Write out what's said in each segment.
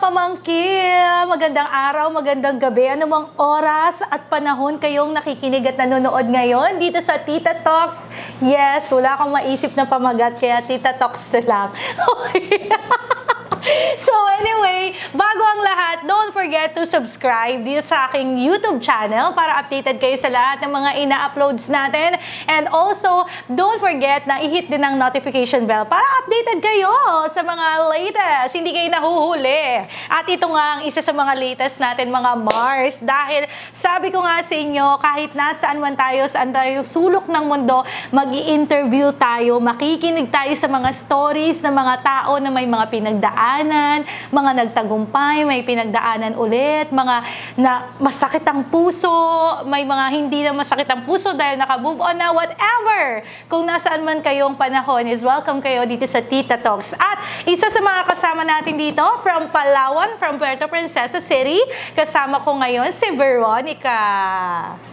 pamangkin! Magandang araw, magandang gabi, anumang oras at panahon kayong nakikinig at nanonood ngayon dito sa Tita Talks. Yes, wala akong maisip na pamagat kaya Tita Talks na lang. Okay. So anyway, bago ang lahat, don't forget to subscribe dito sa aking YouTube channel para updated kayo sa lahat ng mga ina-uploads natin. And also, don't forget na i-hit din ang notification bell para updated kayo sa mga latest. Hindi kayo nahuhuli. At ito nga ang isa sa mga latest natin, mga Mars. Dahil sabi ko nga sa inyo, kahit nasaan man tayo, saan tayo sulok ng mundo, mag-i-interview tayo, makikinig tayo sa mga stories ng mga tao na may mga pinagdaan, mga nagtagumpay, may pinagdaanan ulit, mga na masakit ang puso, may mga hindi na masakit ang puso dahil naka-move on na, whatever. Kung nasaan man kayong panahon, is welcome kayo dito sa Tita Talks. At isa sa mga kasama natin dito, from Palawan, from Puerto Princesa City, kasama ko ngayon si Veronica.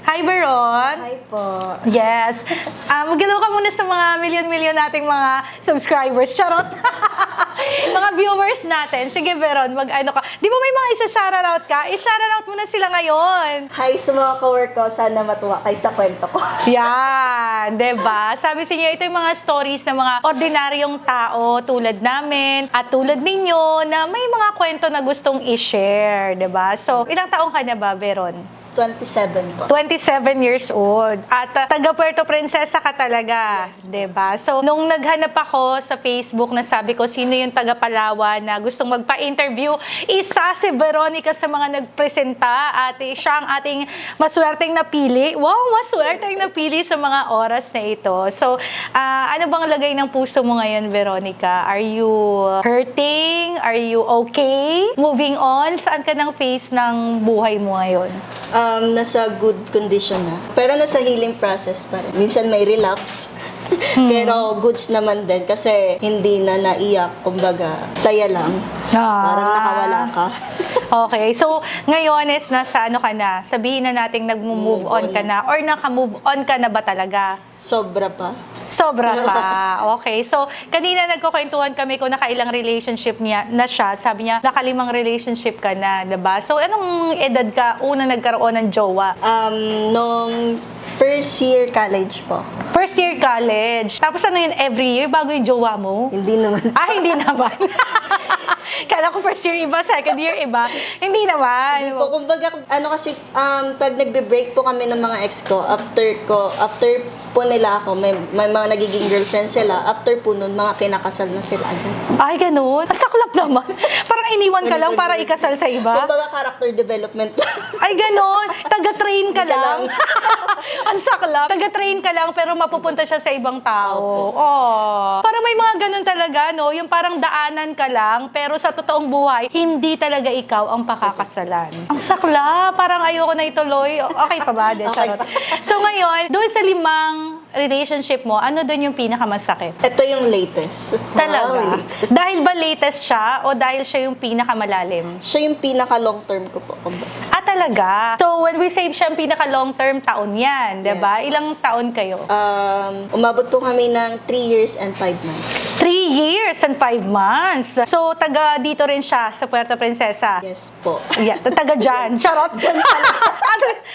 Hi, Veron! Hi po. Yes. Mag-hello ka muna sa mga milyon-milyon nating mga subscribers. Charot! Mga viewers natin. Sige, Veron, mag-ano ka. Di ba may mga isa-shoutout ka? I-shoutout mo na sila ngayon. Hi sa mga ka-work ko. Sana matuwa kayo sa kwento ko. Yan, diba? Sabi sa inyo, ito yung mga stories ng mga ordinaryong tao tulad namin at tulad ninyo na may mga kwento na gustong i-share, diba? So, ilang taong ka na ba, Veron? 27 po. 27 years old. At taga Puerto Princesa ka talaga, yes, 'di ba? So, nung naghanap ako sa Facebook na sabi ko sino yung taga Palawan na gustong magpa-interview, isa si Veronica sa mga nagpresenta at siya ang ating maswerteng napili. Wow, maswerteng napili sa mga oras na ito. So, ano bang lagay ng puso mo ngayon, Veronica? Are you hurting? Are you okay? Moving on? Saan ka ng phase ng buhay mo ngayon? Nasa good condition na. Pero nasa healing process pa rin. Minsan may relapse. Pero goods naman din kasi hindi na naiyak. Kumbaga, saya lang. Parang nakawala ka. Okay. So, ngayon is nasa ano ka na? Sabihin na nating nag-move on ka na or naka-move on ka na ba talaga? Sobra pa. Sobra pa. Okay. So, kanina nagkukwentuhan kami kung nakailang relationship niya na siya. Sabi niya, nakalimang relationship ka na, diba? So, anong edad ka unang nagkaroon ng jowa? Nung first year college po. First year college. Tapos ano yun, every year bago yung jowa mo? Hindi naman. Hindi naman. Kala ko first year iba, second year iba. Hindi naman. Kumbaga, kasi, pag nagbe-break po kami ng mga ex ko, after po nila ako, may mga nagiging girlfriend sila, after po nun, mga kinakasal na sila agad. Ay, ganun? Saklap naman. Parang iniwan ka lang para ikasal sa iba? Kumbaga, character development lang. Ay, ganun? Taga-train ka lang? Ang saklap. Taga-train ka lang pero mapupunta siya sa ibang tao. Oh. Parang may mga ganun talaga, no? Yung parang daanan ka lang pero sa totoong buhay, hindi talaga ikaw ang pakakasalan. Ang saklap. Parang ayoko na ituloy. Okay pa ba? De, charot. So ngayon, doon sa 5 relationship mo, ano doon yung pinakamasakit? Ito yung latest. Talaga? Wow, latest. Dahil ba latest siya o dahil siya yung pinakamalalim? Siya yung pinaka-long term ko po. Talaga? So, when we say siya yung pinaka-long term, taon yan, Yes. diba? Ilang taon kayo? Umabot po kami ng 3 years and 5 months. 3 years and 5 months. So, taga dito rin siya sa Puerto Princesa? Yes po. Yeah, taga dyan. Charot. Dyan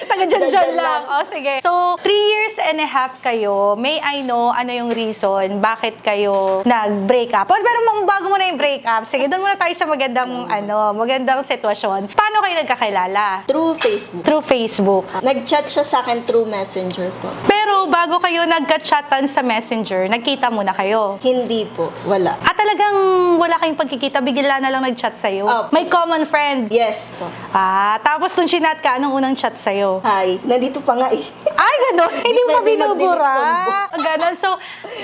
taga dyan lang. O, sige. So, 3 years and a half kayo. May I know ano yung reason bakit kayo nag-break up? Pero bago mo na yung break up, sige, doon muna tayo sa magandang sitwasyon. Paano kayo nagkakilala? Through Facebook. Through Facebook. Nag-chat siya sa akin through Messenger po. Pero bago kayo nagka-chatan sa Messenger, nagkita muna kayo? Hindi po. Wala. Talagang wala kayong pagkikita, bigla na lang nag-chat sa'yo? May common friend? Yes po. Tapos nung chinat ka, anong unang chat sa'yo? Hi. Nandito pa nga eh. Ay, gano'n? Hindi mo pa Pwede binubura? mag-delete Ganon. So,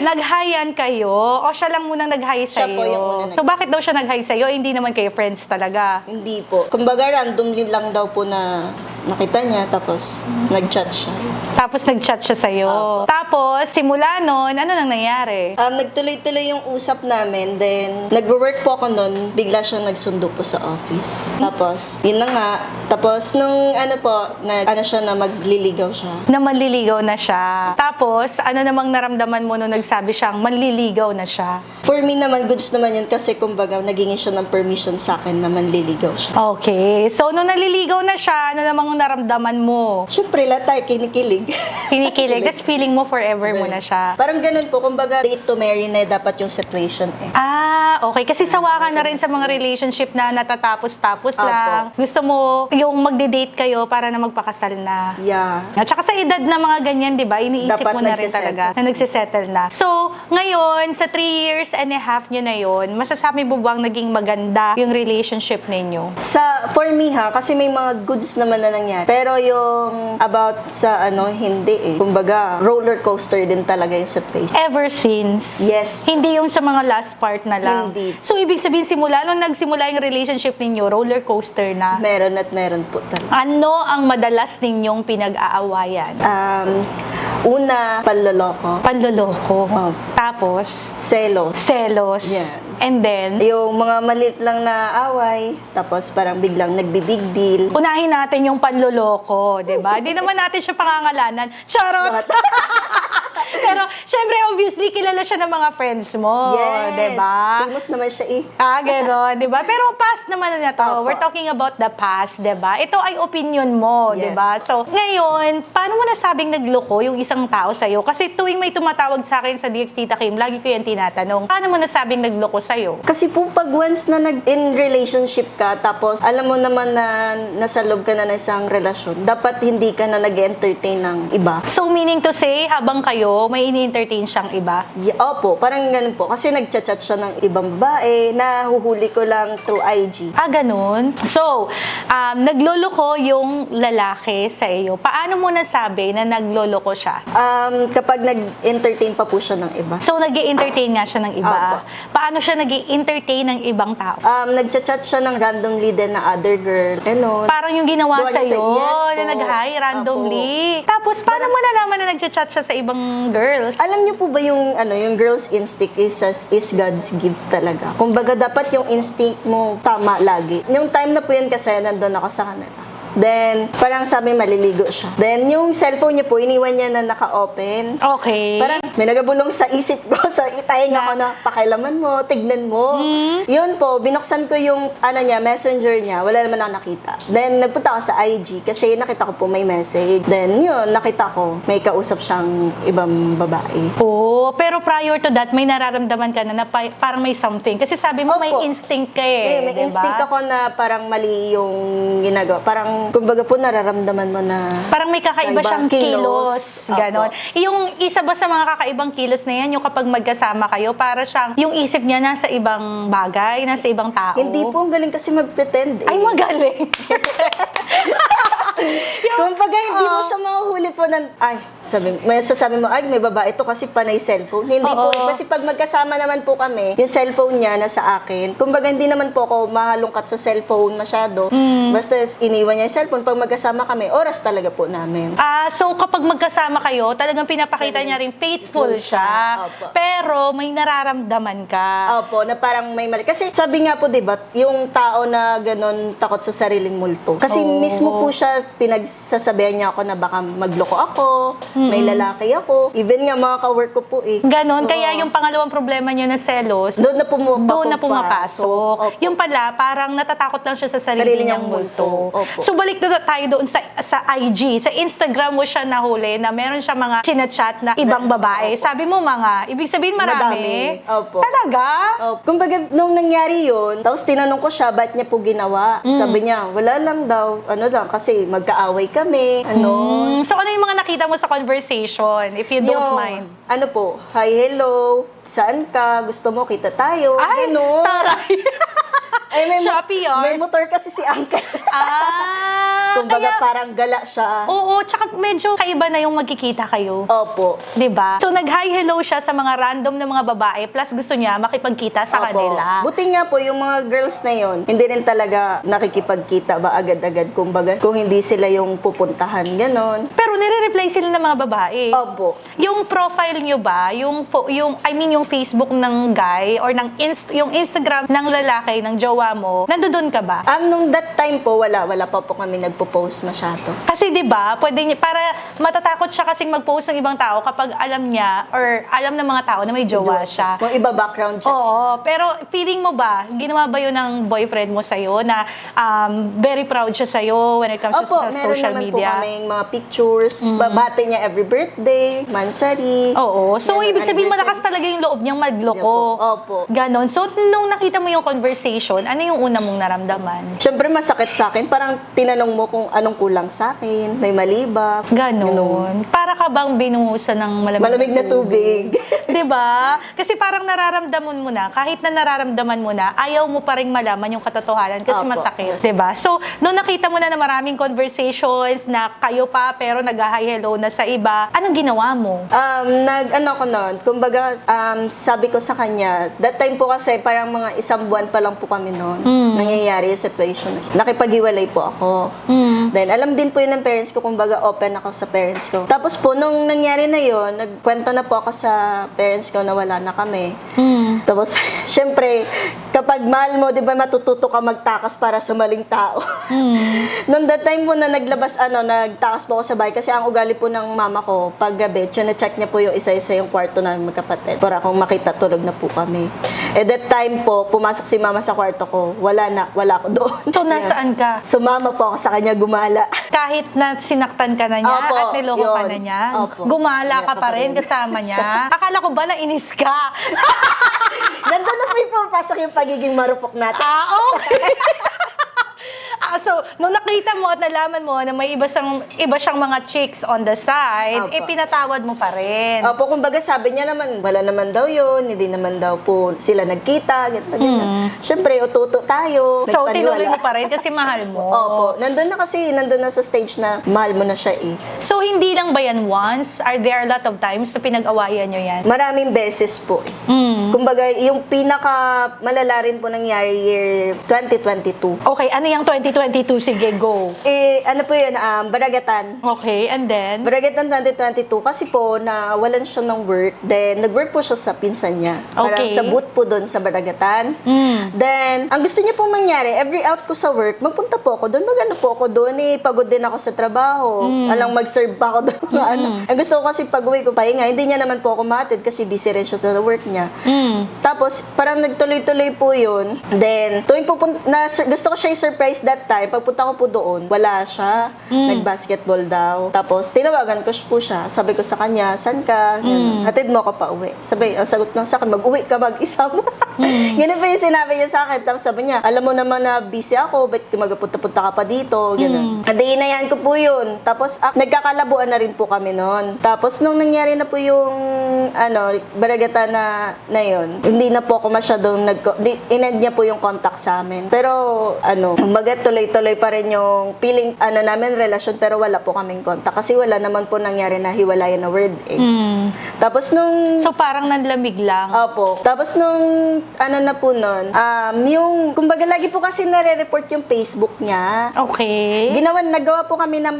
nag-hiyan kayo? O siya lang munang nag-hi Siya sa'yo? po yung una So, bakit daw siya nag-hi sa'yo? Hindi naman kayo friends talaga? Hindi po. Kumbaga randomly lang daw po na nakita niya tapos nag-chat siya. Tapos nag-chat siya sa'yo. Opo. Tapos, simula nun, ano nang nangyari? Nagtuloy-tuloy yung usap namin, then nag-work po ako nun, bigla siyang nagsundo po sa office. Tapos, yun na nga. Tapos, nung siya na magliligaw siya. Na manliligaw na siya. Tapos, ano namang naramdaman mo nung nagsabi siyang manliligaw na siya? For me naman, goods naman yun kasi kumbaga, nagingin siya ng permission sa akin na manliligaw siya. Okay. So, nung naliligaw na siya, ano namang naramdaman mo? Siyempre, lahat tayo kinikilig. Kinikilig. Tapos feeling mo forever mo na siya. Parang ganun po, kumbaga, date to marry na dapat yung situation eh. Okay. Kasi sawa ka na rin sa mga relationship na natatapos-tapos Opo. lang. Gusto mo yung magde-date kayo para na magpakasal na. Yeah. At saka sa edad na mga ganyan, di ba, iniisip Dapat mo na rin nagsisettle. talaga na nagsisettle na. So, ngayon, sa 3 years and a half nyo na yun, masasabi mo bang naging maganda yung relationship ninyo? For me kasi may mga goods naman na nangyari. Pero yung about sa hindi eh. Kumbaga, roller coaster din talaga yung situation. Ever since? Yes. Hindi yung sa mga last part na lang? Hindi. So, ibig sabihin, nung nagsimula yung relationship ninyo, roller coaster na? Meron at meron po talaga. Ano ang madalas ninyong pinag-aawayan? Una, panloloko. Panloloko. Oh. Tapos, Selos. selos. Yeah. And then, Yung mga maliit lang na away, tapos parang biglang nagbibig deal. unahin natin yung panloloko, di ba? Di naman natin siya pangangalanan. Charot! Pero, syempre, obviously, kilala siya ng mga friends mo, Yes. di ba? Famous naman siya eh. Gano'n, di ba? Pero past naman na to. Opo. We're talking about the past, di ba? Ito ay opinion mo, di Yes. ba? So, ngayon, paano mo nasabing nagloko yung isang tao sa'yo? Kasi tuwing may tumatawag sa akin sa Dear Tita Kim, lagi ko yan tinatanong, paano mo nasabing nagloko sa'yo? Kasi po pag once na in relationship ka, tapos alam mo naman na nasa loob ka na ng isang relasyon, dapat hindi ka na nag-entertain ng iba. So, meaning to say, habang kayo, may ini-entertain siyang iba? Opo, parang ganun po. Kasi nagchat-chat siya ng ibang babae na huhuli ko lang through IG. Ganun. So, nagloloko yung lalaki sa iyo. Paano mo nasabi na nagloloko siya? Kapag nag-entertain pa po siya ng iba. So, nag-i-entertain nga siya ng iba. Opo. Paano siya nag-i-entertain ng ibang tao? Nagchat-chat siya ng randomly din na other girl. Ganun. Parang yung ginawa Gawa niya sa'yo, yes na po. nag-hi randomly. Tapos, paano mo nalaman na nag-chat siya sa ibang girls? Alam niyo po ba yung yung girl's instinct is God's gift talaga. Kumbaga dapat yung instinct mo tama lagi. Yung time na po yun kasi nandun ako sa kanila. Then, parang sabi maliligo siya. Then, yung cellphone niya po, iniwan niya na naka-open. Okay. Parang may nagabulong sa isip ko, sa itayin ako na pakialaman mo, tignan mo. Yun po, binuksan ko yung messenger niya, wala naman ako nakita. Then, nagpunta ako sa IG kasi nakita ko po may message. Then, yun, nakita ko, may kausap siyang ibang babae. Pero prior to that, may nararamdaman ka na parang may something. Kasi sabi mo, may Opo. instinct ka eh. May diba? instinct ako na parang mali yung ginagawa. Parang, kumbaga po, nararamdaman mo na Parang may kakaiba Kaiba, siyang kilos. Opo. Ganon. Yung isa ba sa mga kakaibang kilos na yan, yung kapag magkasama kayo, para siyang, yung isip niya nasa ibang bagay, nasa ibang tao? hindi po, ang galing kasi mag-pretend eh. Ay, magaling. Kumbaga, hindi mo siya mahuhuli po ng, sasabi mo, may babae to kasi panay cellphone. Hindi po. Oo. Kasi pag magkasama naman po kami, yung cellphone niya nasa akin. Kumbaga, hindi naman po ako mahalungkat sa cellphone masyado. Basta iniwan niya yung cellphone. Pag magkasama kami, oras talaga po namin. So kapag magkasama kayo, talagang pinapakita niya rin faithful siya. Opo. Pero may nararamdaman ka. Opo, na parang may mali. Kasi sabi nga po, diba, yung tao na ganon takot sa sariling multo. Kasi mismo po siya, pinagsasabihan niya ako na baka magloko ako, may lalaki ako. Even nga mga ka-work ko po eh. Ganon. Oo. Kaya yung pangalawang problema niya na selos, Doon na pumapasok. Opo. Yung pala, parang natatakot lang siya sa sarili niyang multo. Opo. So balik na tayo doon sa IG. Sa Instagram mo siya nahuli na meron siya mga chinachat na ibang babae. Sabi mo ibig sabihin marami. Opo. Talaga? Oh, kumbaga, nung nangyari yun, tapos tinanong ko siya, ba't niya po ginawa? Sabi niya, wala lang daw, kasi magkaaway kami, So ano yung mga nakita mo sa conversation, if you don't mind? Hi, hello, saan ka? Gusto mo, kita tayo? Ay, Ganon. taray! Shopee yun. May motor kasi si Uncle. Kumbaga kaya, parang gala siya. oo, tsaka medyo kaiba na yung magkikita kayo. Opo. 'Di ba? So nag-hi hello siya sa mga random na mga babae plus gusto niya makipagkita sa Opo. kanila. Buti nga po yung mga girls na yon, hindi rin talaga nakikipagkita ba agad-agad, kumbaga kung hindi sila yung pupuntahan, ganon. Pero nire-reply sila ng mga babae. Opo. Yung profile nyo ba, yung Facebook ng guy or yung Instagram ng lalaki, ng jowa mo, nandoon ka ba? Nung that time po, wala pa po kami nagpo-post masyado. Kasi 'di ba, pwede niya para matatakot siya kasing mag-post ng ibang tao kapag alam niya or alam ng mga tao na may jowa siya. Kung iba background check. Oo, pero feeling mo ba, ginawa ba yun ng boyfriend mo sa'yo na very proud siya sa'yo when it comes to Opo, sa social meron naman po media? kaming mga pictures, babate niya every birthday, mansari. Oo. So, Ganun, ibig sabihin, anniversary. malakas talaga yung loob niyang magloko. Opo. Ganon. So, nung nakita mo yung conversation, ano yung una mong naramdaman? Siyempre masakit sa akin, parang tinanong mo kung anong kulang sa akin, may mali ba? Ganon. Para ka bang binuhusan ng Malamig na tubig. 'Di ba? Kasi parang nararamdaman mo na, kahit na nararamdaman mo na, ayaw mo pa rin malaman yung katotohanan kasi Opo. masakit, 'di ba? So, nung nakita mo na maraming conversations na kayo pa pero nag-hi hello na sa iba, anong ginawa mo? Nag-ano ko nun, kumbaga, sabi ko sa kanya, that time po kasi parang mga isang buwan pa lang po kami noon, nangyayari yung situation. Nakipag-iwalay po ako. Then, alam din po yun ng parents ko, kumbaga, open ako sa parents ko. Tapos po, nung nangyari na yun, nagkwento na po ako sa parents ko na wala na kami. Tapos, syempre, kapag mahal mo, di ba, matututo ka magtakas para sa maling tao. Nung that time po na nagtakas po ako sa bahay, kasi ang ugali po ng mama ko, pag gabi, check niya po yung isa-isa yung kwarto namin magkapatid para kung makita tulog na po kami. At that time po, pumasok si mama sa kwarto ko, wala ako doon. So, nasaan ka? Sumama po ako sa kanya gumala. Kahit na sinaktan ka na niya Opo, at niloko ka yun. na niya, Opo. gumala ka Iyak pa rin kasama niya. Akala ko ba nainis ka? Nandun na po yung pumapasok yung pagiging marupok natin. Okay. So, nung nakita mo at nalaman mo na may iba siyang mga chicks on the side, Opo. pinatawad mo pa rin. Opo, kumbaga sabi niya naman, wala naman daw yun, hindi naman daw po sila nagkita, ganyan. Siyempre, ututo tayo. So, nagpaniwala. tinuloy mo pa rin kasi mahal mo. Opo, nandun na sa stage na mahal mo na siya eh. So, hindi lang ba yan once? Are there a lot of times na pinag-awayan nyo yan? Maraming beses po eh. Kumbaga, yung pinaka malala rin po nangyari year 2022. Okay, ano yung 2022? Sige, go. Ano po yun, Baragatan. Okay, and then? Baragatan 2022 kasi po nawalan siya ng work. Then nag-work po siya sa pinsan niya. Parang Okay. sa booth po doon sa Baragatan. Then ang gusto niya pong mangyari, every out ko sa work, magpunta po ako doon. Magano po ako doon pagod din ako sa trabaho. Alang mag-serve pa ako doon. Ang gusto ko kasi pag-uwi ko pahinga, hindi niya naman po ako matid kasi busy rin siya sa work niya. Tapos parang nagtuloy-tuloy po yun. Then tuwing gusto ko siya i-surprise that time. Pagpunta ko po doon, wala siya. Nag-basketball daw. Tapos, tinawagan ko po siya. Sabi ko sa kanya, saan ka? Hatid mo ako pa uwi. Ang sagot lang sa akin, mag-uwi ka mag-isa mo. Ganun po yung sinabi niya sa akin. Tapos sabi niya, alam mo naman na busy ako, ba't magpunta-punta ka pa dito? Ganun. Adayin ko po yun. Tapos, nagkakalabuan na rin po kami noon. Tapos, nung nangyari na po yung, Baragata na yun, hindi na po ako masyadong in-end niya po yung contact sa amin. Pero, tuloy-tuloy pa rin yung feeling, namin, relasyon, pero wala po kaming contact. Kasi wala naman po nangyari na hiwalayan na word eh. Tapos nung... So, parang nanlamig lang. Opo. Tapos nung, na po nun, kumbaga lagi po kasi nare-report yung Facebook niya. Okay. Nagawa po kami ng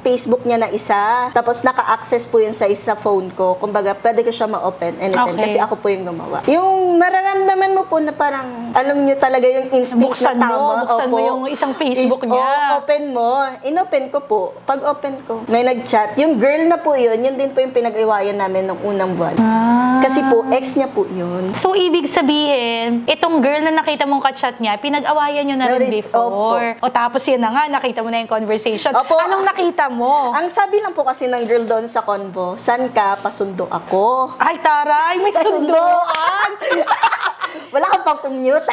Facebook niya na isa. Tapos naka-access po yun sa isa phone ko. Kumbaga, pwede ko siya ma-open anytime Okay. kasi ako po yung gumawa. Yung nararamdaman mo po na parang, alam niyo talaga yung instinct Buksan na tama. buksan mo Opo. yung isang Facebook niya. Open mo. Inopen ko po. Pag open ko, may nag-chat. Yung girl na po yun din po yung pinag-iwayan namin nung unang buwan. Kasi po, ex niya po yun. So, ibig sabihin, itong girl na nakita mong ka-chat niya, pinag-awayan nyo na rin before. O tapos yun na nga, nakita mo na yung conversation. Opo. Anong nakita mo? Ang sabi lang po kasi ng girl doon sa convo, saan ka? Pasundo ako. Ay, taray, may sunduan! Wala kang pang commute.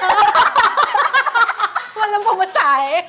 Walang pamasahe.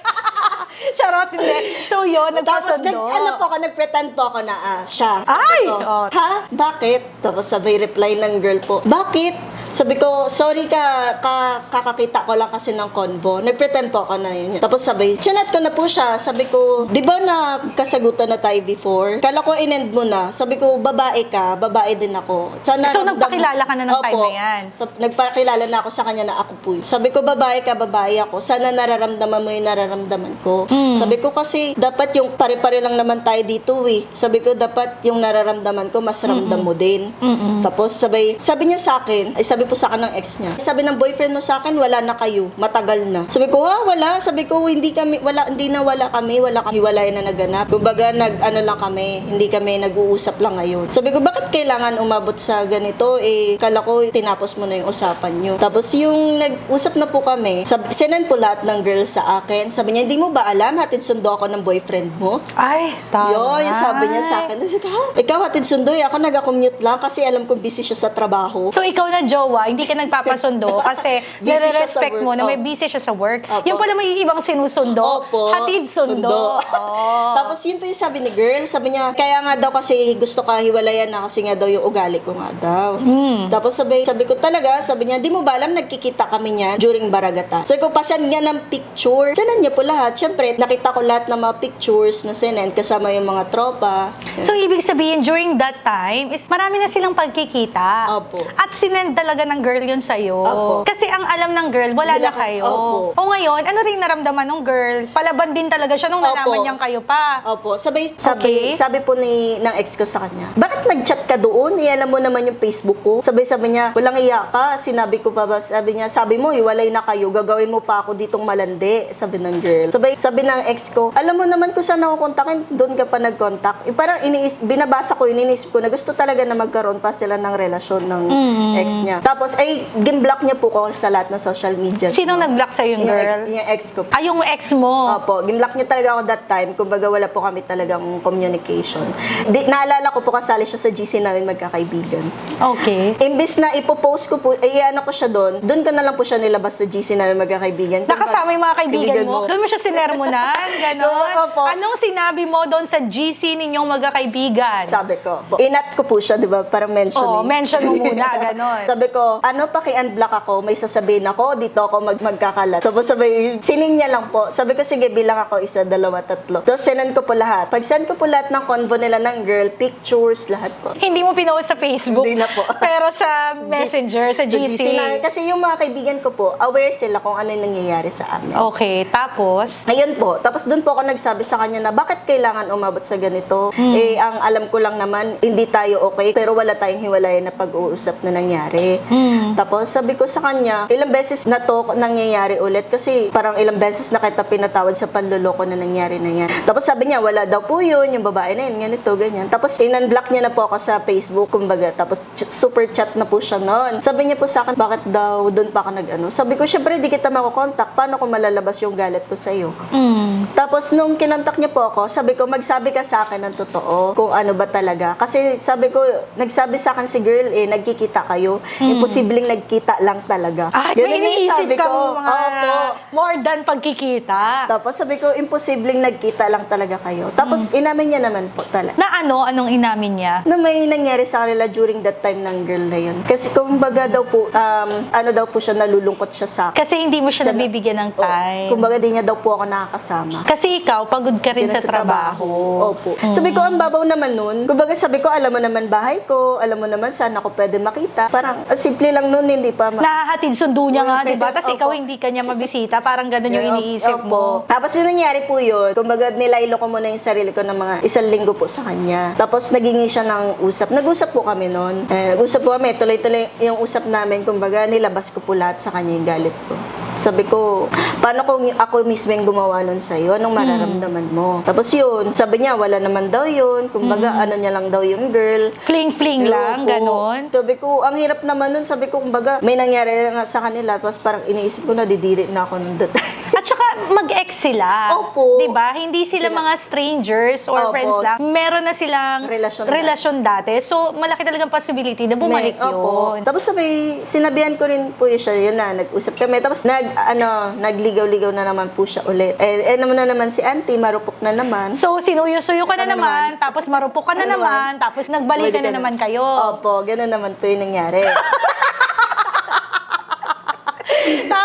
Charot, hindi. So, yun, Tapos nagpasundo. nag-pretend po ako na siya. Ay! Sabi ko, Oh. ha? Bakit? Tapos sabay reply ng girl po, bakit? Sabi ko, sorry kakakita ko lang kasi ng convo. Nag-pretend po ako na yun. Tapos sabi, chinat ko na po siya. Sabi ko, di ba na kasagutan na tayo before? Kala ko in-end mo na. Sabi ko, babae ka, babae din ako. Sana So, nagpakilala ka na ng time Opo. na yan? So, nagpakilala na ako sa kanya na ako po. Sabi ko, babae ka, babae ako. Sana nararamdaman mo yung nararamdaman ko. Sabi ko kasi, dapat yung pare-pare lang naman tayo dito eh. Sabi ko, dapat yung nararamdaman ko, mas ramdam mo din. Tapos sabi niya sa akin, ay sabi po sa akin ng ex niya, sabi ng boyfriend mo sa akin, wala na kayo, matagal na. Sabi ko, wala. Sabi ko, hindi na wala kami hiwalay na naganap. Kumbaga, lang kami, hindi kami nag-uusap lang ngayon. Sabi ko, bakit kailangan umabot sa ganito? Kala ko, tinapos mo na yung usapan nyo. Tapos yung nag-usap na po kami, sinend po lahat ng girls sa akin. Sabi niya, hindi mo ba alam, hatid sundo ako ng boyfriend mo? Ay, tama. Yung sabi niya sa akin. Sabi ko, ikaw hatid sundo, ako nag-commute lang kasi alam kong busy siya sa trabaho. So, ikaw na jowa, hindi ka nagpapasundo kasi Busy siya sa nire-respect work. mo na may Opo. busy siya sa work. Opo. Yung pala may ibang sinusundo. Opo. Hatid sundo. Oh. Tapos yun po yung sabi ni girl, sabi niya, kaya nga daw kasi gusto ka hiwalayan na kasi nga daw yung ugali ko nga daw. Tapos sabi ko talaga, sabi niya, di mo ba alam nagkikita kami niya during Baragata. Sabi ko, pasan niya ng picture. Sanan niya po lahat. Siyempre, nakita ko lahat ng mga pictures na sinend kasama yung mga tropa. So, ibig sabihin, during that time, is marami na silang pagkikita. Opo. At sinend talaga ng girl yun sa'yo. Opo. Kasi ang alam ng girl, wala na kayo. Opo. O ngayon, ano rin naramdaman ng girl? Palaban din talaga siya nung nalaman Opo. niyang kayo pa. Opo. Okay. Sabi po ng ex ko sa kanya, bakit nag-chat ka doon? Alam mo naman yung Facebook ko. Sabi niya, walang iya ka. Sinabi ko pa ba, sabi mo, hiwalay na kayo. Gagawin mo pa ako ditong malandi. Sabi ng girl. Sabi ng ex ko, alam mo naman kung saan ako kontakin, doon ka pa nag-contact. Parang binabasa ko, iniisip ko na gusto talaga na magkaroon pa sila ng relasyon ng ex niya. Tapos, gin-block niya po ko sa lahat ng social media. Sinong nag-block sa'yo yung girl? Yung ex ko. Ay, yung ex mo. Opo, ginlock niya talaga ako that time. Kumbaga wala po kami talagang communication. Naalala ko po kasali siya sa GC namin magkakaibigan. Okay. Imbis na ipopost ko po, ano ko siya doon ko na lang po siya nilabas sa GC namin magkakaibigan. Nakasama yung mga kaibigan mo? Doon mo siya sinermonan? Ganon? Opo. Anong sinabi mo doon sa GC ninyong magkakaibigan? Sabi ko, inat ko po siya, di ba? Parang mention. Oh, mention mo muna, ganon. Sabi ko, paki-unblock ako, may sasabihin ako, dito ako magkakalat. Tapos sining niya lang po. Sabi ko, sige, bilang ako, 1, 2, 3. Tapos sinend ko po lahat. Pag send ko po lahat ng convo nila ng girl, pictures, lahat po. Hindi mo pinost sa Facebook? Hindi na po. Pero sa Messenger, sa GC? Kasi yung mga kaibigan ko po, aware sila kung ano yung nangyayari sa amin. Okay, tapos? Ayun po. Tapos doon po ako nagsabi sa kanya na bakit kailangan umabot sa ganito? Ang alam ko lang naman, hindi tayo okay, pero wala tayong hiwalayan na pag-uusap na nangyari. Tapos sabi ko sa kanya, ilang beses na to nangyayari ulit kasi parang ilang beses na kita pinatawad sa panluloko na nangyari na yan. Tapos sabi niya, wala daw po yun, yung babae na yun, ganito, ganyan. Tapos in-unblock niya na po ako sa Facebook, kumbaga. Tapos super chat na po siya noon. Sabi niya po sa akin, bakit daw doon pa ako nag-ano? Sabi ko, syempre di kita makukontak, paano ko malalabas yung galit ko sa'yo? Tapos nung kinontak niya po ako, sabi ko, magsabi ka sa akin ng totoo, kung ano ba talaga. Kasi sabi ko, nagsabi sa akin si girl, nagkikita kayo. Imposibleng nagkita lang talaga. Ay, Ganun may yung iniisip sabi kang ko. mga Opo. more than pagkikita. Tapos sabi ko, imposibleng nagkita lang talaga kayo. Tapos inamin niya naman po talaga. Na anong inamin niya? Na may nangyari sa kanila during that time ng girl na yun. Kasi kumbaga daw po, ano daw po siya, nalulungkot siya sa akin. Kasi hindi mo siya nabibigyan ng time. Kumbaga di niya daw po ako nakakasama. Kasi ikaw, pagod ka rin sa trabaho. Opo. Sabi ko, ang babaw naman nun. Kumbaga sabi ko, alam mo naman bahay ko, alam mo naman saan ako pwede makita. Parang simple lang nun, hindi pa Nahahatid sundo niya nga, di ba? Tapos Opo. ikaw hindi ka niya mabisita. Parang ganun yung iniisip mo. Tapos yung nangyari po yun, kumbaga nilaylo ko muna yung sarili ko ng mga 1 linggo po sa kanya. Tapos nagingi siya ng usap. Nag-usap po kami noon. Nag-usap po kami, tuloy-tuloy yung usap namin. Kumbaga nilabas ko po lahat sa kanya yung galit ko. Sabi ko, paano kung ako mismo yung gumawa nun sa'yo? Anong mararamdaman mo? Tapos yun, sabi niya, wala naman daw yun. Kumbaga, ano niya lang daw yung girl. Fling-fling lang, ganon. Sabi ko, ang hirap naman nun. Sabi ko, kumbaga, may nangyari nga sa kanila. Tapos parang iniisip ko na, didiri na ako nung that. At saka, mag-ex sila. Opo. Diba? Hindi sila mga strangers or Opo. friends lang. Meron na silang Relasyon dati. So, malaki talagang possibility na bumalik Opo. yun. Tapos sinabihan ko rin po siya, yun na, nag-usap kami. Tapos nagligaw-ligaw na naman po siya ulit. Naman na naman si auntie, marupok na naman. So, sinuyo-suyo ka na Ano naman, tapos marupok ka na Ano naman, tapos nagbalikan na naman kayo. Opo, ganun naman po yung nangyari.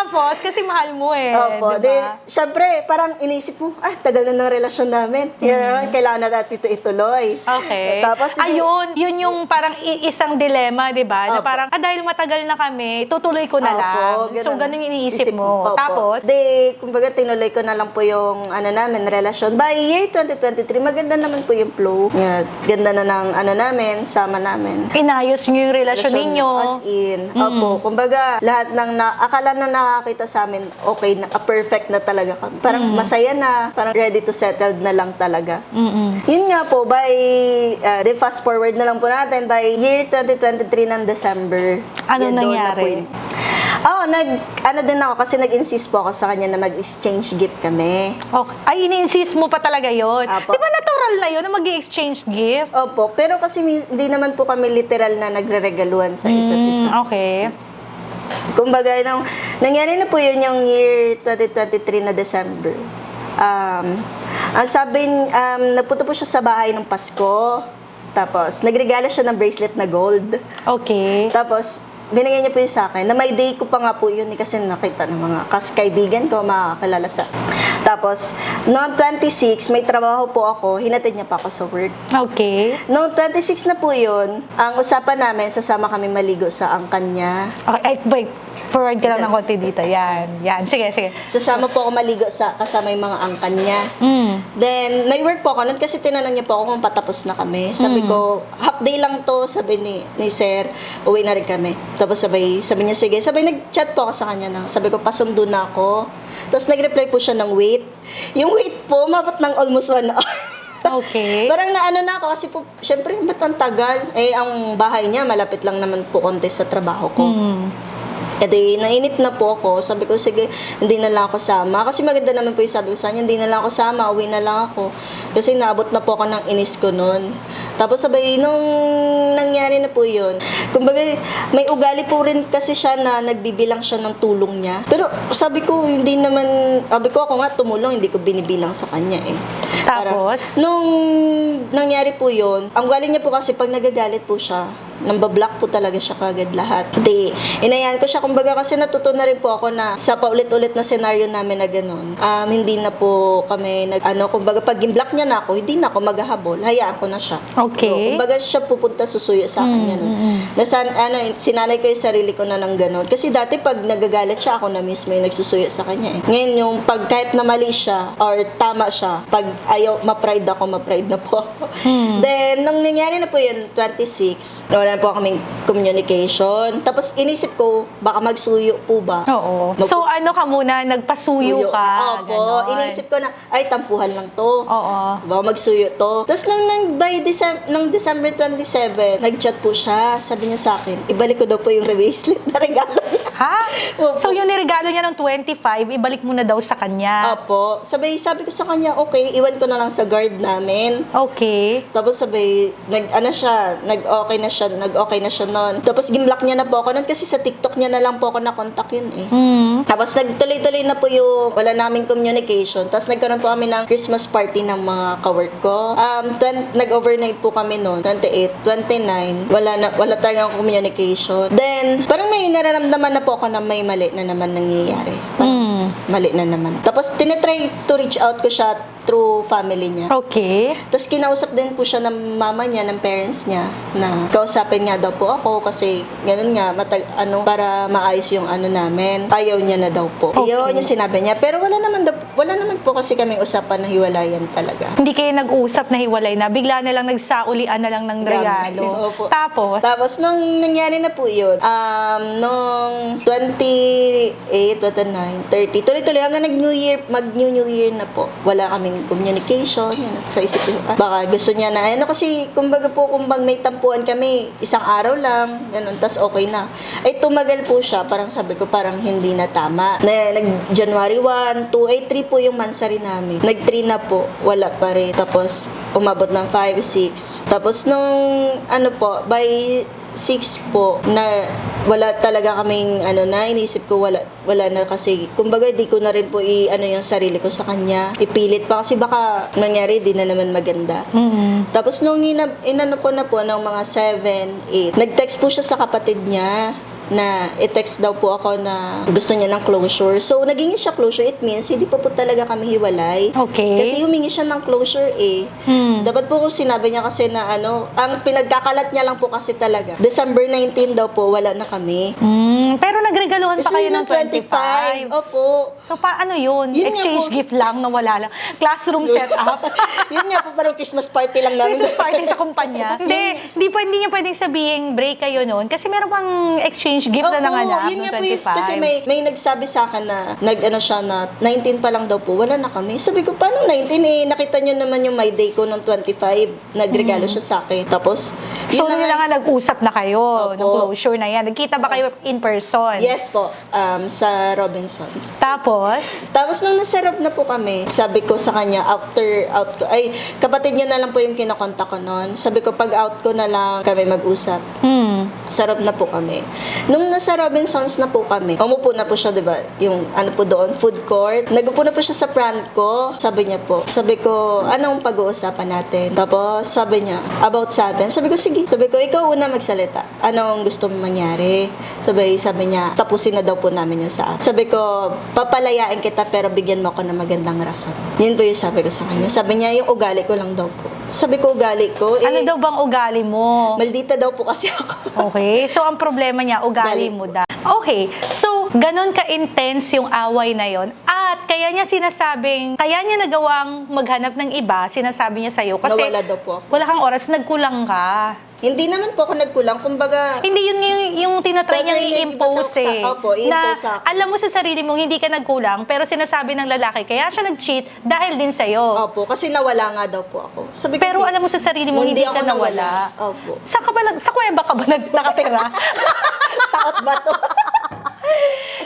Tapos, kasi mahal mo eh. Opo. Diba? Then, syempre, parang inisip mo, tagal na ng relasyon namin. Kailangan na natin ito ituloy. Okay. Tapos, Ayun, yun yung parang isang dilemma, di ba? Na Opo. parang, dahil matagal na kami, tutuloy ko na lang. So, ganun yung iniisip mo. Opo. Tapos, Kumbaga, tinuloy ko na lang po yung, namin, relasyon. By year 2023, maganda naman po yung flow. Yeah, ganda na ng, namin, sama namin. inayos nyo yung relasyon ninyo. As in. Opo. Kumbaga, lahat ng akala na nakakita sa amin, okay na, perfect na talaga kami. Parang masaya na, parang ready to settle na lang talaga. Yun nga po, the fast forward na lang po natin, by year 2023 ng December. Ano yan, doon na nangyari? po yun. Din ako kasi nag-insist po ako sa kanya na mag-exchange gift kami. Okay. Ay, ini-insist mo pa talaga yun. Apo. Di ba natural na yun na mag-exchange gift? Opo, pero kasi hindi naman po kami literal na nagre-regaluhan sa isa't isa. Okay. Kumbaga, nangyari na po yun yung year 2023 na December. Ang sabi, napunta po siya sa bahay ng Pasko. Tapos, nagregalo siya ng bracelet na gold. Okay. Tapos, binigay niya po yun sa akin. Na may day ko pa nga po yun kasi nakita ng mga kaibigan ko, makakilala sa. Tapos, noong 26, may trabaho po ako, hinatid niya pa ako sa work. Okay. Noong 26 na po yun, ang usapan namin, sasama kami maligo sa angkan niya. Okay, ay, wait. Forward ka lang ng konti dito. Yan. Yan. Sige, sige. Sasama po ako maligo kasama yung mga angkan niya. Then, nai-work po ako nun kasi tinanong niya po ako kung patapos na kami. Sabi ko, half day lang to, sabi ni Sir, uwi na rin kami. Tapos sabi niya, sige. Sabi, nag-chat po ako sa kanya na, sabi ko, pasundo na ako. Tapos nag-reply po siya ng wait. Yung wait po, mabot ng almost 1 hour. Okay. Parang naano na ako kasi po, syempre, ba't ang tagal? Ang bahay niya, malapit lang naman po konti sa trabaho ko. E di, nainip na po ako. Sabi ko, sige, hindi na lang ako sama. Kasi maganda naman po yung sabi ko sa kanya, hindi na lang ako sama, uwi na lang ako. Kasi naabot na po ako ng inis ko noon. Tapos sabay, nung nangyari na po yun, kumbaga, may ugali po rin kasi siya na nagbibilang siya ng tulong niya. Pero sabi ko, hindi naman, sabi ko ako nga tumulong, hindi ko binibilang sa kanya eh. Tapos? Nung nangyari po yun, ang galing niya po kasi pag nagagalit po siya, nambablock po talaga siya kagad lahat. Di, inayan ko siya, kumbaga kasi natuto na rin po ako na sa paulit-ulit na senaryo namin na gano'n, hindi na po kami kumbaga pag block niya na ako, hindi na ako maghahabol, hayaan ko na siya. Okay. So, kumbaga siya pupunta susuyo sa akin yan. Sinanay ko yung sarili ko na ng gano'n. Kasi dati pag nagagalit siya, ako na mismo yung nagsusuyo sa kanya eh. Ngayon yung pag kahit na mali siya or tama siya, pag ayaw, ma-pride na po ako. Then, nung nangyari na po yun, 26, wala na po kaming communication. Tapos inisip ko, baka magsuyo po ba? Oo. So, ano ka muna? Nagpasuyo ka? Opo. Ganon. Inisip ko na, ay, tampuhan lang to. Oo. Baka magsuyo to. Tapos nung December 27, nag-chat po siya. Sabi niya sa akin, ibalik ko daw po yung bracelet na regalo niya. Ha? Opo. So, yung niregalo niya ng 25, ibalik mo na daw sa kanya? Opo. Sabi ko sa kanya, okay, iwan ko na lang sa guard namin. Okay. Tapos nag-okay na siya noon. Tapos gimlock niya na po ako noon kasi sa TikTok niya na lang po ako na-contact yun eh. Tapos nagtuloy-tuloy na po yung wala naming communication. Tapos nagkaroon po kami ng Christmas party ng mga ka-work ko. Nag-overnight po kami noon, 28, 29. Wala talagang communication. Then, parang may nararamdaman na po ako na may mali na naman nangyayari. Parang mali na naman. Tapos tinatry to reach out ko siya through family niya. Okay. Tapos kinausap din po siya ng mama niya, ng parents niya, na kausapin nga daw po ako kasi ganun nga, para maayos yung namin. Ayaw niya na daw po. Okay. Yun yung sinabi niya. Pero wala naman po kasi kaming usapan na hiwalayan talaga. Hindi kayo nag-usap na hiwalay na. Bigla na lang nagsaulian na lang ng regalo. Opo. Tapos, nung nangyari na po yun, nung 28, 29, 30, tuloy-tuloy hanggang mag-New Year na po. Wala kaming communication, yun. So isip ko, baka gusto niya na, kasi kumbaga may tampuan kami, isang araw lang, ganun, tas okay na. Ay tumagal po siya, parang sabi ko, parang hindi na tama. January 1, 2, 3 po yung mansari namin. Nag-3 na po, wala pa rin. Tapos umabot ng 5, 6. Tapos nung by 6 po na wala talaga kaming inisip ko wala na kasi kumbaga di ko na rin po yung sarili ko sa kanya, ipilit pa kasi baka mangyari di na naman maganda. Tapos nung inano ko na po ng mga 7, 8, nag-text po siya sa kapatid niya na i-text daw po ako na gusto niya ng closure. So, naging siya closure. It means, hindi pa po talaga kami hiwalay. Okay. Kasi humingi siya ng closure eh. Dapat po kung sinabi niya kasi na ang pinagkakalat niya lang po kasi talaga. December 19 daw po, wala na kami. Pero nagregaluhan pa kayo ng 25. Opo. So, paano yun? Yun nga Exchange po. gift lang na wala lang. Classroom setup. Yun nga po, parang Christmas party lang namin. Christmas party sa kumpanya. Hindi niya pwedeng sabihin break kayo noon kasi meron pang exchange gift na nanganap yun ng nga po 25. kasi may nagsabi sa akin na siya na 19 pa lang daw po, wala na kami. Sabi ko, paano 19 eh? Nakita niyo naman yung my day ko nung 25. Nagregalo siya sa akin. Tapos, So, yun nila nga nag-usap na kayo ng Opo. closure na yan. Nagkita ba kayo in person? Yes po, sa Robinsons. Tapos, Nung nasarap na po kami, sabi ko sa kanya, kapatid niya na lang po yung kinakontak ko noon. Sabi ko, pag out ko na lang kami mag-usap. Sarap na po kami. Nung nasa Robinsons na po kami, umupo na po siya, di ba? Yung po doon, food court. Nagupo na po siya sa front ko. Sabi niya po, sabi ko, anong pag-uusapan natin? Tapos, sabi niya, about sa atin. Sabi ko, sige. Sabi ko, ikaw una magsalita. Anong gusto mong mangyari? Sabi niya, tapusin na daw po namin yung sa atin. Sabi ko, papalayain kita pero bigyan mo ako ng magandang rason. Yun po yung sabi ko sa kanya. Sabi niya, yung ugali ko lang daw po. Sabi ko, ugali ko. ano daw bang ugali mo? Maldita daw po kasi ako. Okay. So, ang problema niya, ugali mo daw. Okay. So, ganun ka-intense yung away na yon. At kaya niya nagawang maghanap ng iba, sinasabi niya sa'yo. Kasi Nawala daw po ako. wala kang oras, nagkulang ka. Hindi naman po ako nagkulang. Kumbaga, Hindi yun yung tinatry Pero niyang yung i-impose itatak eh. sa- opo, i-impose sa akin. alam mo sa sarili mong hindi ka nagkulang, pero sinasabi ng lalaki, kaya siya nag-cheat dahil din sa'yo. opo, kasi nawala nga daw po ako. Sabi ko, Pero hindi. alam mo sa sarili mo, hindi ka ako nawala. Opo. Sa kuweba ka ba nakatira? Taot ba to?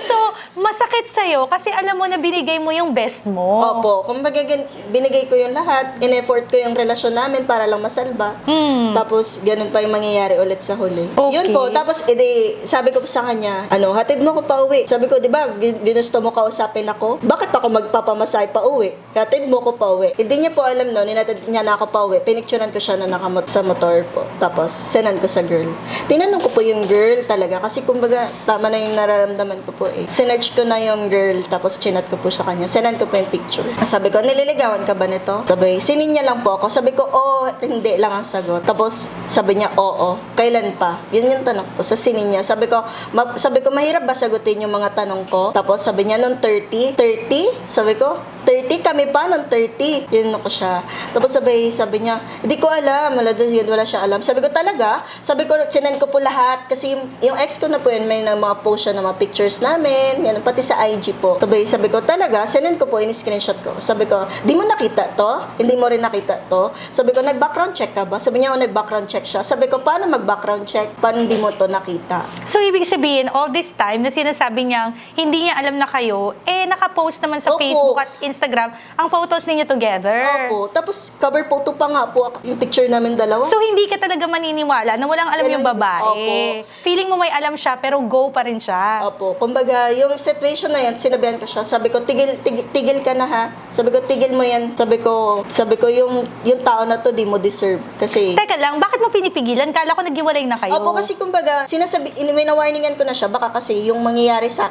So, masakit sa'yo kasi alam mo na binigay mo yung best mo. Opo. Kumbaga, binigay ko yung lahat. In-effort ko yung relasyon namin para lang masalba. Tapos, ganun pa yung mangyayari ulit sa huli. Okay. Yun po. Tapos, sabi ko po sa kanya, hatid mo ko pa uwi. Sabi ko, di ba, ginusto mo kausapin ako? Bakit ako magpapamasay pa uwi? Hatid mo ko pa uwi. Hindi niya po alam no, ninatid niya na ako pa uwi. Pinicturean ko siya na nakamot sa motor po. Tapos, senan ko sa girl. Tinanong ko po yung girl talaga. Kasi, kumbaga, tama na yung nararamdaman ko po eh. Sinearch ko na yung girl, tapos chinat ko po sa kanya. Senan ko po yung picture. Sabi ko, nililigawan ka ba nito? Sabi, sininya lang po ako. Sabi ko, hindi lang ang sagot. Tapos, sabi niya, oo. Kailan pa? Yun yung tanong po sa sininya. Sabi ko, mahirap ba sagutin yung mga tanong ko? Tapos, sabi niya, nung 30? 30? Sabi ko, 30? Kami pa nung 30? Yun ko siya. Tapos, sabi niya, hindi ko alam. Wala siya alam. Sabi ko, talaga? Sabi ko, sinend ko po lahat. Kasi yung ex ko na po yun, may mga post siya ng mga pictures namin. Yan, pati sa IG po. Sabi ko, talaga? Sinend ko po, in-screenshot ko. Sabi ko, di mo nakita to? Hindi mo rin nakita to? Sabi ko, nag-background check ka ba? Sabi niya, nag-background check siya. Sabi ko, paano mag-background check? Paano hindi mo to nakita? So, ibig sabihin, all this time na sinasabi niyang hindi niya alam na kayo, nakapost naman sa Opo. Facebook at Instagram ang photos ninyo together. Opo. Tapos, cover photo pa nga po yung picture namin dalawa. So, hindi ka talaga maniniwala na walang alam yung babae. Opo. Feeling mo may alam siya, pero go pa rin siya. Opo. Kumbaga, yung situation na yan, sinabihan ko siya. Sabi ko, tigil ka na ha. Sabi ko, tigil mo yan. Sabi ko yung tao na to, di mo deserve. Kasi, Teka lang, bakit mo pinipigilan? Kala ko naghiwalay na kayo. opo, kasi kumbaga, wina-warningan ko na siya. Baka kasi yung nangyari sa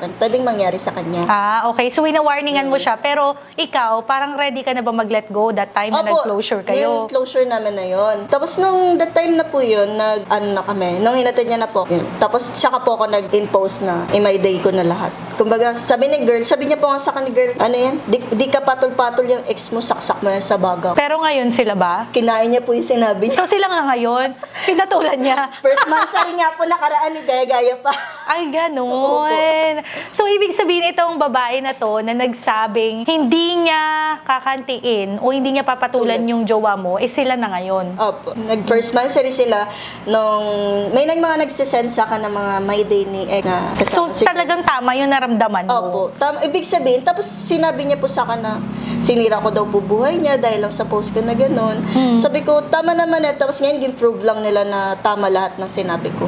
akin, pwedeng mangyari sa kanya. Okay. So, wina-warningan mo siya. Pero, ikaw, parang ready ka na ba mag-let go that time na nag-closure kayo? Yung closure namin na yon. Tapos nung that time na po yun, na kami, nung hinatid niya na po, yun. Tapos saka po ako nag-impose na my day ko na lahat. Kumbaga, sabi niya po nga sa akin, girl, ano yan? Di ka patol-patol yung ex mo, saksak mo yan sa bagaw. Pero ngayon sila ba? Kinain niya po yung sinabi niya. So, sila nga ngayon, pinatulan niya. First mansari nga po nakaraan, gaya-gaya pa. Ay, ganun. So, ibig sabihin itong babae na to na nagsabing hindi niya kakantiin o hindi niya papatulan yung jowa mo, sila na ngayon. Opo. Nag-first mansari sila nung may mga nagsisend sa akin ng mga my day ni ex na So, kasama. talagang tama yung naramdaman mo. Opo. Ibig sabihin, tapos sinabi niya po sa akin na sinira ko daw po buhay niya dahil lang sa post ko na gano'n. Sabi ko, tama naman eh. Tapos ngayon, improve lang nila na tama lahat ng sinabi ko.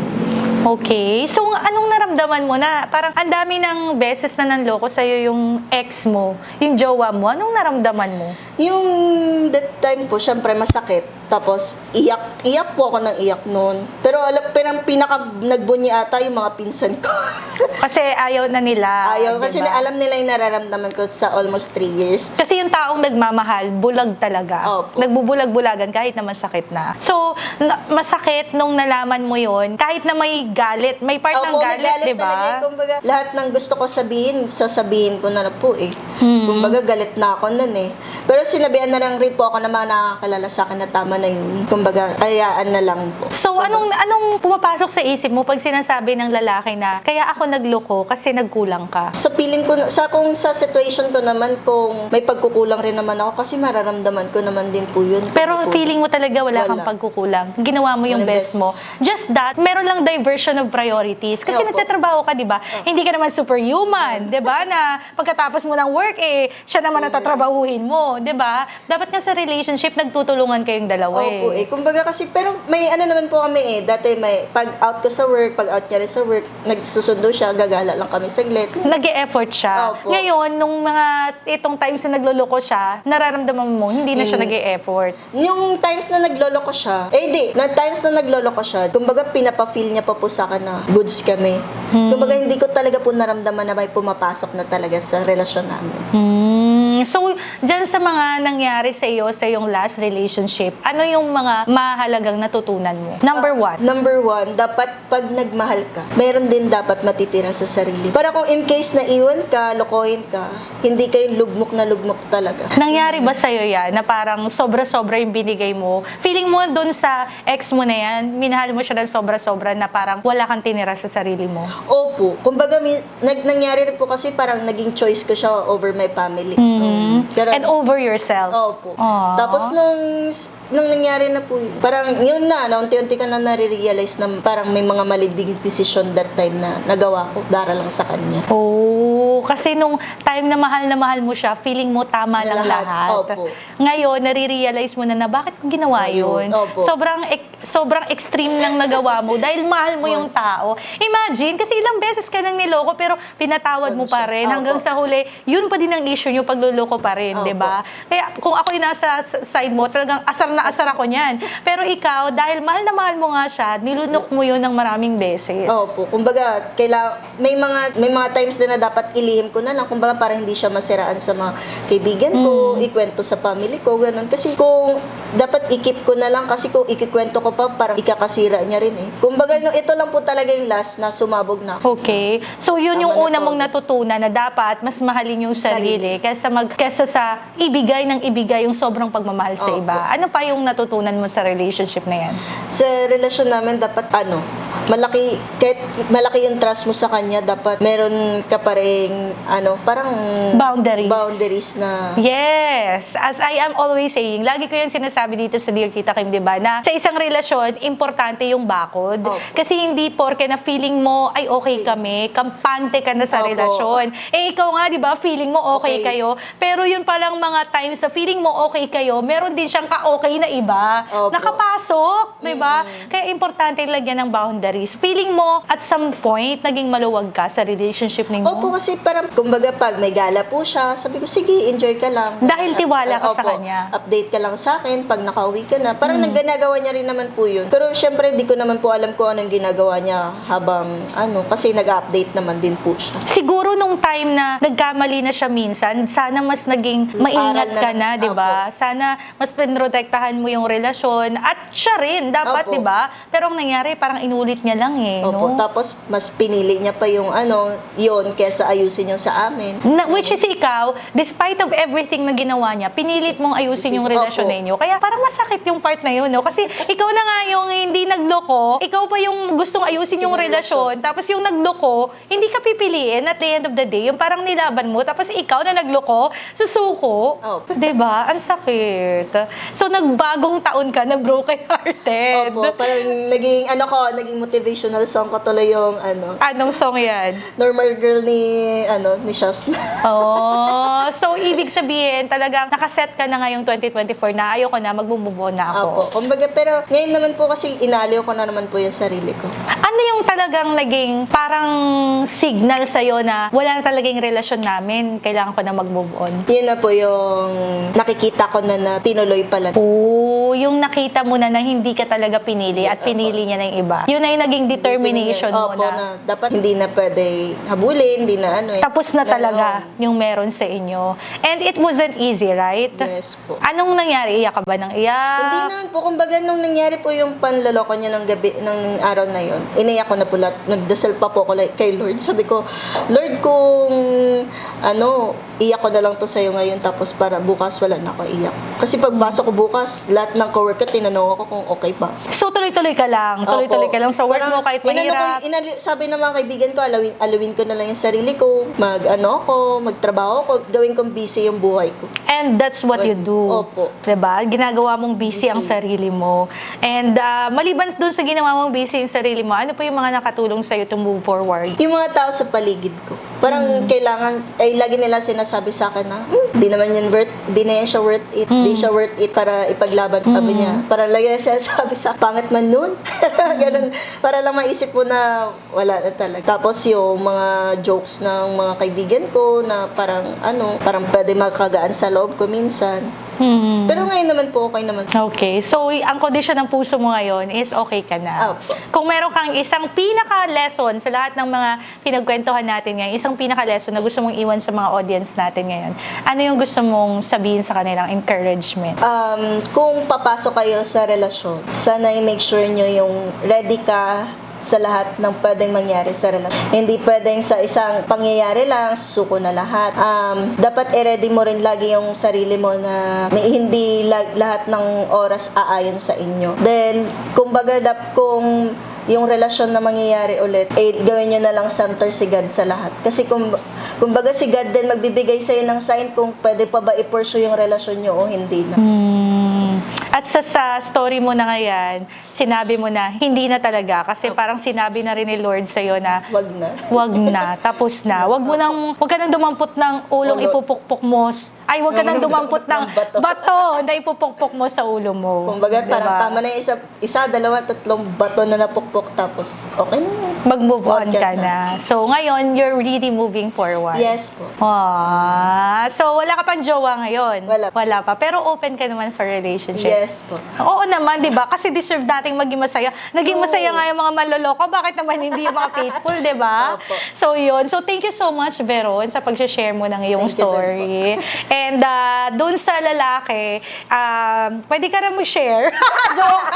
Okay. So, anong naramdaman mo na parang ang dami ng beses na nanloko sa'yo yung ex mo, yung jowa mo? Anong naramdaman mo? Yung that time po, syempre masakit. Tapos, iyak po ako ng iyak noon. Pero pinaka nagbunyi ata yung mga pinsan ko. Kasi ayaw na nila. Ayaw, kasi diba? alam nila yung nararamdaman ko sa almost 3 years. Kasi yung taong nagmamahal, bulag talaga. Opo. Nagbubulag-bulagan kahit na masakit na. So, masakit nung nalaman mo yon kahit na may galit. May part ng Opo, may galit, di talaga. ba? Kumbaga, lahat ng gusto ko sabihin, sasabihin ko na po eh. Kumbaga, galit na ako nun eh. Pero sinabihan na lang rin po ako ng mga nakakilala sa akin na tama na yun. Kumbaga, ayaan na lang po. So, anong pumapasok sa isip mo pag sinasabi ng lalaki na, kaya ako nagloko kasi nagkulang ka? Sa feeling ko, kung sa situation ko naman, kung may pagkukulang rin naman ako, kasi mararamdaman ko naman din po yun. Pero Po. feeling mo talaga wala kang Wala. pagkukulang. Ginawa mo yung Walang best mo. Just that, meron lang diversion of priorities. Kasi Opo. nagtatrabaho ka, di ba? Hindi ka naman superhuman, di ba? Na pagkatapos mo ng work, siya naman ang tatrabahuhin mo, di ba? Dapat nga sa relationship, nagtutulungan kayong dalawa Opo, kumbaga kasi, pero may ano naman po kami dati may, pag out ko sa work, pag out niya rin sa work, nagsusundo siya, gagala lang kami saglit. Nag-e-effort siya. Opo. Ngayon, nung itong times na nagloloko siya, nararamdaman mo, hindi na siya nag-e-effort. Yung times na nagloloko siya, times na nagloloko siya, kumbaga pinapa-feel niya pa po sa akin na goods kami. Kumbaga hindi ko talaga po naramdaman na may pumapasok na talaga sa relasyon namin. So, dyan sa mga nangyari sa iyo, sa iyong last relationship, ano yung mga mahalagang natutunan mo? Number one. Number one, dapat pag nagmahal ka, meron din dapat matitira sa sarili. Para kung in case na iwan ka, lokohin ka, hindi kayo lugmok na lugmok talaga. Nangyari ba sa'yo yan na parang sobra-sobra yung binigay mo? Feeling mo dun sa ex mo na yan, minahal mo siya ng sobra-sobra na parang wala kang tinira sa sarili mo? Opo. Kumbaga, nangyari rin po kasi parang naging choice ko siya over my family. Pero, And over yourself? opo. Aww. Tapos nung nangyari na po, parang yun na unti-unti ka na nare-realize na parang may mga mali decision that time na nagawa ko dara lang sa kanya. Oh, kasi nung time na mahal mo siya, feeling mo tama lang lahat. Opo. Ngayon, nare-realize mo na bakit mo ginawa yun? Opo. Sobrang extreme lang nagawa mo dahil mahal mo yung tao. Imagine, kasi ilang beses ka nang niloko pero pinatawad mo pa rin. Opo. Hanggang sa huli, yun pa din ang issue nyo, pagluloko pa rin, Opo. di ba? Kaya kung ako yung nasa side mo, talagang asar na asar ako niyan. Pero ikaw, dahil mahal na mahal mo nga siya, nilunok mo yun ng maraming beses. Opo. Kumbaga, may mga times din na dapat ilihim ko na lang. Kumbaga, para hindi siya masiraan sa mga kaibigan ko, ikwento sa family ko, ganun. Kasi kung dapat ikip ko na lang, kasi kung ikikwento ko pa, parang ikakasira niya rin eh. Kumbaga, ito lang po talaga yung last na sumabog na ako. Okay. So, yun yung Tama na una to. mong natutunan na dapat mas mahalin yung sarili kaysa sa ibigay ng ibigay yung sobrang pagmamahal sa Opo. iba. Ano pa yung natutunan mo sa relationship na yan? Sa relasyon namin, dapat kahit malaki yung trust mo sa kanya, dapat meron ka pa rin, parang boundaries na. Yes. As I am always saying, lagi ko yan sinasabi dito sa Dear Tita Kim, di ba, na sa isang relasyon, importante yung bakod. Opo. Kasi hindi porke na feeling mo, ay okay kami, kampante ka na sa Opo. relasyon. Ikaw nga, di ba, feeling mo okay Okay. kayo, pero yun palang mga times sa feeling mo okay kayo, meron din siyang ka-okay na iba. Opo. Nakapasok, di ba? Kaya importante lagyan ng boundaries. Feeling mo, at some point, naging maluwag ka sa relationship ninyo? Opo, kasi parang, kumbaga, pag may gala po siya, sabi ko, sige, enjoy ka lang. Dahil tiwala ka sa Opo, kanya. update ka lang sa akin pag nakauwi ka na. Parang nagganagawa niya rin naman po yun. Pero syempre, di ko naman po alam kung anong ginagawa niya habang, kasi nag-update naman din po siya. Siguro nung time na nagkamali na siya minsan, sana mas naging maingat Aral na ka na, lang. 'di ba? Sana mas pinrotektahan mo yung relasyon at siya rin dapat, Opo. 'di ba? Pero ang nangyari parang inulit niya lang Opo, no? tapos mas pinili niya pa yung yun, kesa ayusin yung sa amin. Which is ikaw, despite of everything na ginawa niya, pinilit mong ayusin yung relasyon Opo. ninyo. Kaya parang masakit yung part na yun, no? Kasi ikaw na nga yung hindi nagloko, ikaw pa yung gustong ayusin yung relasyon, tapos yung nagloko, hindi ka pipiliin at the end of the day, yung parang nilaban mo, tapos ikaw na nagloko, susuko. Opo. 'Di ba? Ang sakit. So, nagbagong taon ka na broken-hearted. Opo, parang naging motivational song ko tuloy yung Anong song yan? Normal Girl ni ni Shaz. Oh, so ibig sabihin, talagang nakaset ka na ngayong 2024 na ayoko na, mag-move on na ako. Opo. Kumbaga, pero ngayon naman po kasi inaliw ko na naman po yung sarili ko. Ano yung talagang naging parang signal sa'yo na wala na talagang relasyon namin, kailangan ko na mag-move on? Yun na po yung nakikita ko na tinuloy pala. Oh, yung nakita mo na hindi ka talaga pinili at pinili niya na yung iba. Yun na yung naging determination mo Opo, na dapat hindi na pwede habulin, hindi na tapos na talaga yung meron sa inyo. And it wasn't easy, right? Yes po. Anong nangyari? Iyak ka ba ng iyak? Hindi naman po, kumbaga nung nangyari po yung panloloko niya ng gabi, ng araw na yon, iniyak ko na po lahat. Nagdasal pa po ako kay Lord. Sabi ko, Lord, kung iyak ko na lang to sa'yo ngayon, tapos para bukas wala na ako iyak. Kasi pagpasok ko bukas, lahat ng coworker tinanong ako kung okay ba. So, tuloy-tuloy ka lang. Tuloy-tuloy ka lang sa work mo kahit mahirap. Sabi ng mga kaibigan ko, alawin ko na lang yung sarili ko, magtrabaho ko, gawin kong busy yung buhay ko. And that's what you do. Opo. Diba? Ginagawa mong busy ang sarili mo. And maliban dun sa ginawa mong busy yung sarili mo, ano pa yung mga nakatulong sa'yo to move forward? Yung mga tao sa paligid ko. Parang kailangan, lagi nila sinasabi sa akin na, di naman yan di na yan siya worth it. Di siya worth it para ipaglaban. Sabi niya, parang lagi na sinasabi sa pangit man nun. Ganun. Para lang maisip mo na wala na talaga. Tapos yung mga jokes ng mga kaibigan ko na parang pwede makagaan sa loob ko minsan. Pero ngayon naman po, okay naman. Okay. So, ang kondisyon ng puso mo ngayon is okay ka na. Opo. Kung meron kang isang pinaka-lesson sa lahat ng mga pinagkwentuhan natin ngayon, isang pinaka-lesson na gusto mong iwan sa mga audience natin ngayon, ano yung gusto mong sabihin sa kanilang encouragement? Kung papasok kayo sa relasyon, sana i-make sure nyo yung ready ka sa lahat ng pwedeng mangyari sa relasyon. Hindi pwedeng sa isang pangyayari lang, susuko na lahat. Dapat i-ready mo rin lagi yung sarili mo na hindi lahat ng oras aayon sa inyo. Then, kumbaga, kung yung relasyon na mangyayari ulit, gawin nyo na lang center si God sa lahat. Kasi kumbaga si God din magbibigay sa'yo ng sign kung pwede pa ba i-pursue yung relasyon nyo o hindi na. At sa story mo na ngayon, sinabi mo na hindi na talaga kasi parang sinabi na rin ni Lord sa'yo na wag na, tapos na. Wag ka nang dumampot ng ulong ipupukpok mo. Wag ka nang dumampot ng bato na ipupukpok mo sa ulo mo. Kumbaga, parang tama na yung isa, dalawa, tatlong bato na napukpok, tapos okay na yun. Mag-move on ka na. So, ngayon, you're really moving forward. Yes po. So, wala ka pang jowa ngayon? Wala pa. Pero open ka naman for relationship? Yes po. Oo naman, di ba? Kasi deserve nating maging masaya. Naging masaya nga yung mga manloloko. Bakit naman hindi yung mga faithful, di ba? Opo. So, yun. So, thank you so much, Veron, sa pag-share mo ng iyong Thank you story. And doon sa lalaki, pwede ka na mag-share. Joke.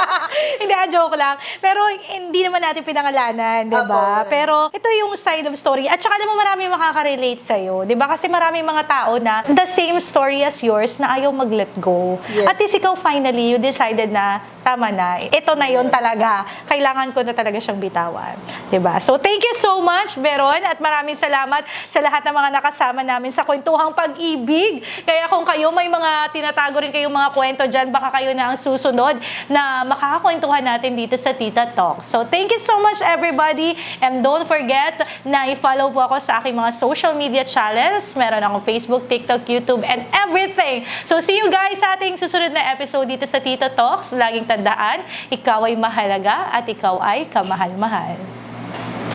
Hindi, joke lang. Pero hindi naman natin pinangalanan, di ba? Opo. Pero ito yung side of story. At saka naman marami makaka-relate sa'yo. Di ba? Kasi marami mga tao na the same story as yours na ayaw mag-let go. Yes. At least ikaw finally, you decided na tama na. Ito na yon talaga. Kailangan ko na talaga siyang bitawan. Diba? So, thank you so much, Veron. At maraming salamat sa lahat ng mga nakasama namin sa Kwentuhang Pag-ibig. Kaya kung kayo may mga tinatago rin kayong mga kwento dyan, baka kayo na ang susunod na makakakwentuhan natin dito sa Tita Talk. So, thank you so much, everybody. And don't forget na i-follow po ako sa aking mga social media channels. Meron akong Facebook, TikTok, YouTube, and everything. So, see you guys sa ating susunod na episode dito sa Tita Talks. Laging tandaan, ikaw ay mahalaga at ikaw ay kamahal-mahal.